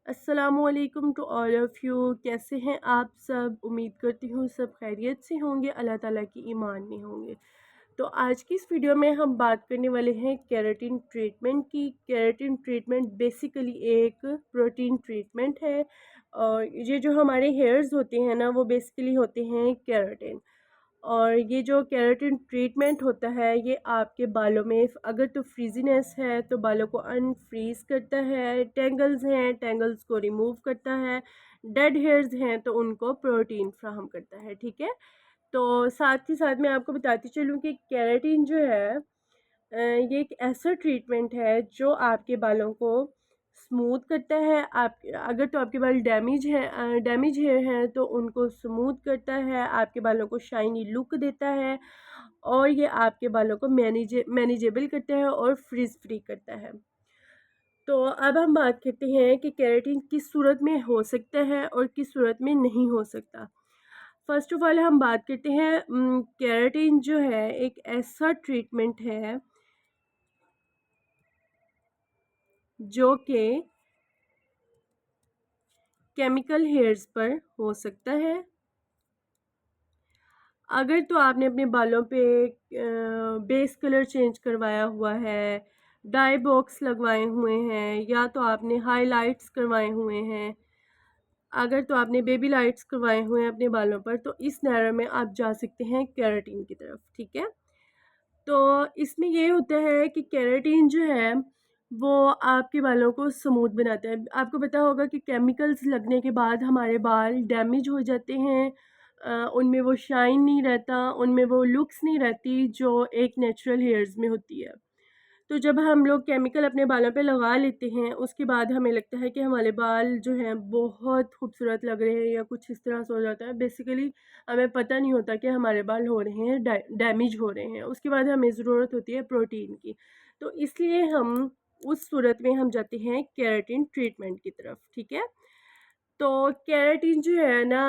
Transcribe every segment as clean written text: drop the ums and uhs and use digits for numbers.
अस्सलामुअलैकुम to all of you. कैसे हैं आप सब? उम्मीद करती हूँ सब खैरियत से होंगे, अल्लाह ताला की ईमान में होंगे। तो आज की इस वीडियो में हम बात करने वाले हैं केराटिन ट्रीटमेंट की। केराटिन ट्रीटमेंट बेसिकली एक प्रोटीन ट्रीटमेंट है और ये जो हमारे हेयर्स होते हैं ना, वो बेसिकली होते हैं केराटिन। और ये जो केराटिन ट्रीटमेंट होता है ये आपके बालों में अगर तो फ्रीजीनेस है तो बालों को अनफ्रीज करता है, टेंगल्स हैं टेंगल्स को रिमूव करता है, डेड हेयर्स हैं तो उनको प्रोटीन फ्राहम करता है। ठीक है, तो साथ ही साथ मैं आपको बताती चलूँ कि केराटिन जो है ये एक ऐसा ट्रीटमेंट है जो आपके बालों को स्मूथ करता है। आप अगर तो आपके बाल डैमेज हेयर हैं तो उनको स्मूथ करता है, आपके बालों को शाइनी लुक देता है और ये आपके बालों को मैनेजेबल करता है और फ्रिज फ्री करता है। तो अब हम बात करते हैं कि केराटिन किस सूरत में हो सकता है और किस सूरत में नहीं हो सकता। फर्स्ट ऑफ ऑल हम बात करते हैं केराटिन जो है एक ऐसा ट्रीटमेंट है जो कि केमिकल हेयर्स पर हो सकता है। अगर तो आपने अपने बालों पे बेस कलर चेंज करवाया हुआ है, डाई बॉक्स लगवाए हुए हैं या तो आपने हाइलाइट्स करवाए हुए हैं, अगर तो आपने बेबी लाइट्स करवाए हुए हैं अपने बालों पर, तो इस नैरो में आप जा सकते हैं केराटिन की तरफ। ठीक है, तो इसमें ये होता है कि केराटिन जो है वो आपके बालों को स्मूथ बनाता है। आपको पता होगा कि केमिकल्स लगने के बाद हमारे बाल डैमेज हो जाते हैं, उनमें वो शाइन नहीं रहता, उनमें वो लुक्स नहीं रहती जो एक नेचुरल हेयर्स में होती है। तो जब हम लोग केमिकल अपने बालों पे लगा लेते हैं उसके बाद हमें लगता है कि हमारे बाल जो हैं बहुत खूबसूरत लग रहे हैं या कुछ इस तरह से हो जाता है। बेसिकली हमें पता नहीं होता कि हमारे बाल हो रहे हैं डैमेज हो रहे हैं। उसके बाद हमें ज़रूरत होती है प्रोटीन की, तो इसलिए हम उस सूरत में हम जाते हैं केराटिन ट्रीटमेंट की तरफ। ठीक है, तो केराटिन जो है ना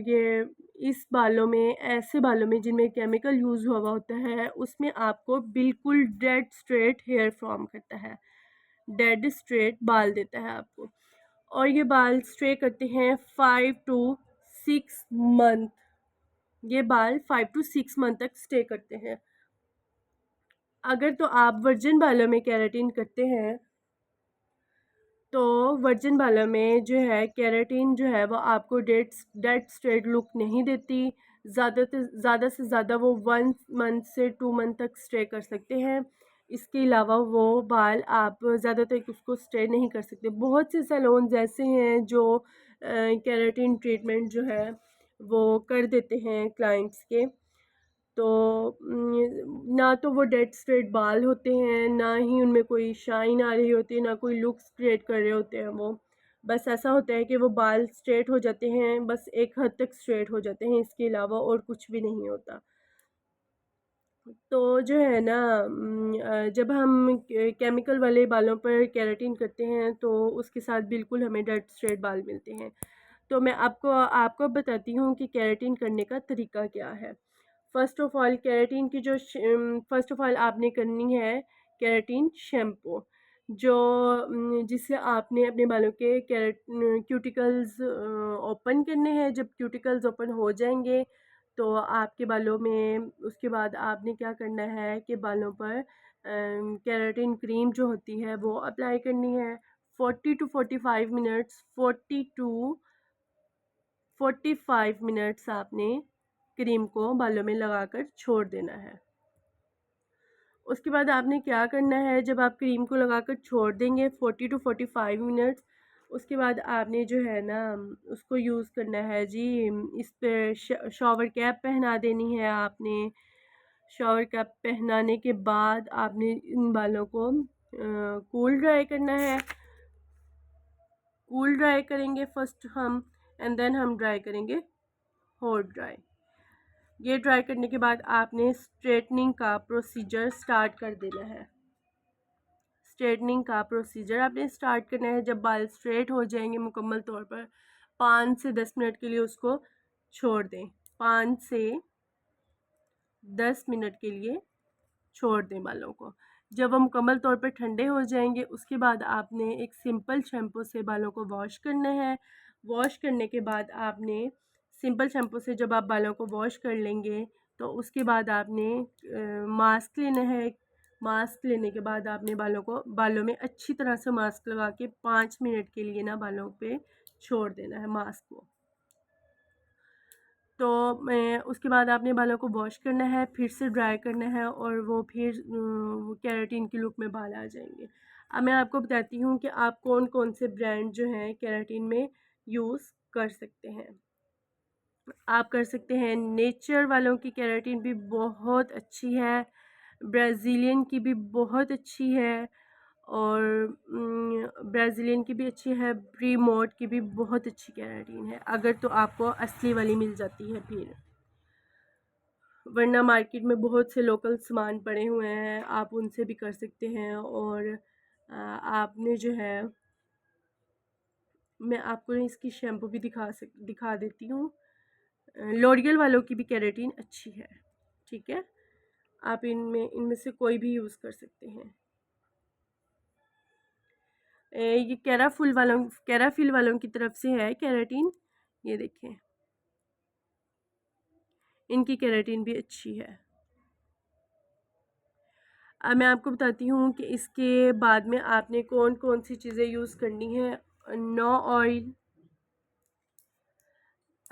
ये इस बालों में, ऐसे बालों में जिनमें केमिकल यूज़ हुआ होता है, उसमें आपको बिल्कुल डेड स्ट्रेट हेयर फॉर्म करता है, डेड स्ट्रेट बाल देता है आपको। और ये बाल स्ट्रे करते हैं 5 to 6 मंथ। ये बाल 5 to 6 मंथ तक स्टे करते हैं। अगर तो आप वर्जिन बालों में केराटिन करते हैं तो वर्जिन बालों में जो है केराटिन जो है वो आपको डेड स्ट्रेट लुक नहीं देती। ज़्यादा से ज़्यादा वो 1 मंथ से 2 मंथ तक स्टे कर सकते हैं। इसके अलावा वो बाल आप ज़्यादा तक उसको स्टे नहीं कर सकते। बहुत से सैलून्स ऐसे हैं जो केराटिन ट्रीटमेंट जो है वो कर देते हैं क्लाइंट्स के। तो ना तो वो डेड स्ट्रेट बाल होते हैं, ना ही उनमें कोई शाइन आ रही होती है, ना कोई लुक्स क्रिएट कर रहे होते हैं वो। बस ऐसा होता है कि वो बाल स्ट्रेट हो जाते हैं, बस एक हद तक स्ट्रेट हो जाते हैं, इसके अलावा और कुछ भी नहीं होता। तो जो है ना जब हम केमिकल वाले बालों पर केराटिन करते हैं तो उसके साथ बिल्कुल हमें डेड स्ट्रेट बाल मिलते हैं। तो मैं आपको आपको बताती हूँ कि केराटिन करने का तरीका क्या है। फ़र्स्ट ऑफ़ ऑल केराटिन की जो फ़र्स्ट ऑफ़ ऑल आपने करनी है केराटिन शैम्पू, जो जिससे आपने अपने बालों के क्यूटिकल्स ओपन करने हैं। जब क्यूटिकल्स ओपन हो जाएंगे तो आपके बालों में उसके बाद आपने क्या करना है कि बालों पर केराटिन क्रीम जो होती है वो अप्लाई करनी है। 40 to 45 मिनट्स आपने क्रीम को बालों में लगाकर छोड़ देना है। उसके बाद आपने क्या करना है, जब आप क्रीम को लगाकर छोड़ देंगे 40 to 45 मिनट्स, उसके बाद आपने जो है ना उसको यूज़ करना है जी। इस पे शॉवर कैप पहना देनी है आपने। शॉवर कैप पहनाने के बाद आपने इन बालों को कूल ड्राई करना है। कूल ड्राई करेंगे फर्स्ट हम, एंड देन हम ड्राई करेंगे हॉट ड्राई। ये ड्राई करने के बाद आपने स्ट्रेटनिंग का प्रोसीजर स्टार्ट कर देना है। स्ट्रेटनिंग का प्रोसीजर आपने स्टार्ट करना है। जब बाल स्ट्रेट हो जाएंगे मुकम्मल तौर पर, 5 से 10 मिनट के लिए उसको छोड़ दें। 5 से 10 मिनट के लिए छोड़ दें बालों को। जब वो मुकम्मल तौर पर ठंडे हो जाएंगे उसके बाद आपने एक सिंपल शैम्पू से बालों को वॉश करना है। वॉश करने के बाद आपने सिंपल शैम्पू से जब आप बालों को वॉश कर लेंगे तो उसके बाद आपने मास्क लेना है। मास्क लेने के बाद आपने बालों में अच्छी तरह से मास्क लगा के 5 मिनट के लिए ना बालों पे छोड़ देना है मास्क को। तो उसके बाद आपने बालों को वॉश करना है, फिर से ड्राई करना है और वो फिर केराटिन की लुक में बाल आ जाएंगे। अब मैं आपको बताती हूँ कि आप कौन कौन से ब्रांड जो हैं केराटिन में यूज़ कर सकते हैं। आप कर सकते हैं नेचर वालों की केराटिन भी बहुत अच्छी है, ब्राज़ीलियन की भी बहुत अच्छी है और ब्राज़ीलियन की भी अच्छी है, ब्रीमोट की भी बहुत अच्छी केराटिन है अगर तो आपको असली वाली मिल जाती है फिर, वरना मार्केट में बहुत से लोकल सामान पड़े हुए हैं, आप उनसे भी कर सकते हैं। और आपने जो है मैं आपको इसकी शैम्पू भी दिखा देती हूँ। लॉरियल वालों की भी केराटिन अच्छी है, ठीक है। आप इनमें से कोई भी यूज़ कर सकते हैं। ये कैराफिल वालों की तरफ से है केराटिन, ये देखें इनकी केराटिन भी अच्छी है। अब मैं आपको बताती हूँ कि इसके बाद में आपने कौन कौन सी चीज़ें यूज़ करनी है। नो ऑयल,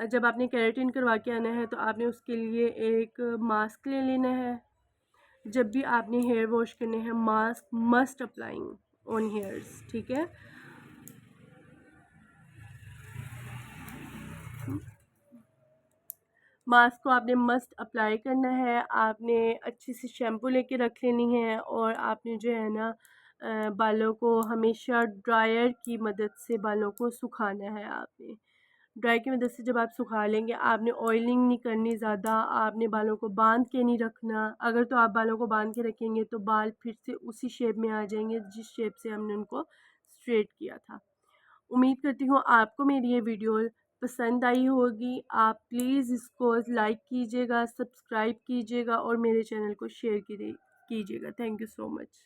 जब आपने केराटिन करवा के आना है तो आपने उसके लिए एक मास्क ले लेना है। जब भी आपने हेयर वॉश करने हैं mask must applying on hairs, ठीक है। मास्क को आपने मस्ट अप्लाई करना है। आपने अच्छी सी शैम्पू लेके रख लेनी है और आपने जो है ना बालों को हमेशा ड्रायर की मदद से बालों को सुखाना है। आपने ड्राई की मदद से जब आप सुखा लेंगे, आपने ऑयलिंग नहीं करनी ज़्यादा, आपने बालों को बांध के नहीं रखना। अगर तो आप बालों को बांध के रखेंगे तो बाल फिर से उसी शेप में आ जाएंगे जिस शेप से हमने उनको स्ट्रेट किया था। उम्मीद करती हूँ आपको मेरी ये वीडियो पसंद आई होगी। आप प्लीज़ इसको लाइक कीजिएगा, सब्सक्राइब कीजिएगा और मेरे चैनल को शेयर कीजिएगा। Thank you so much.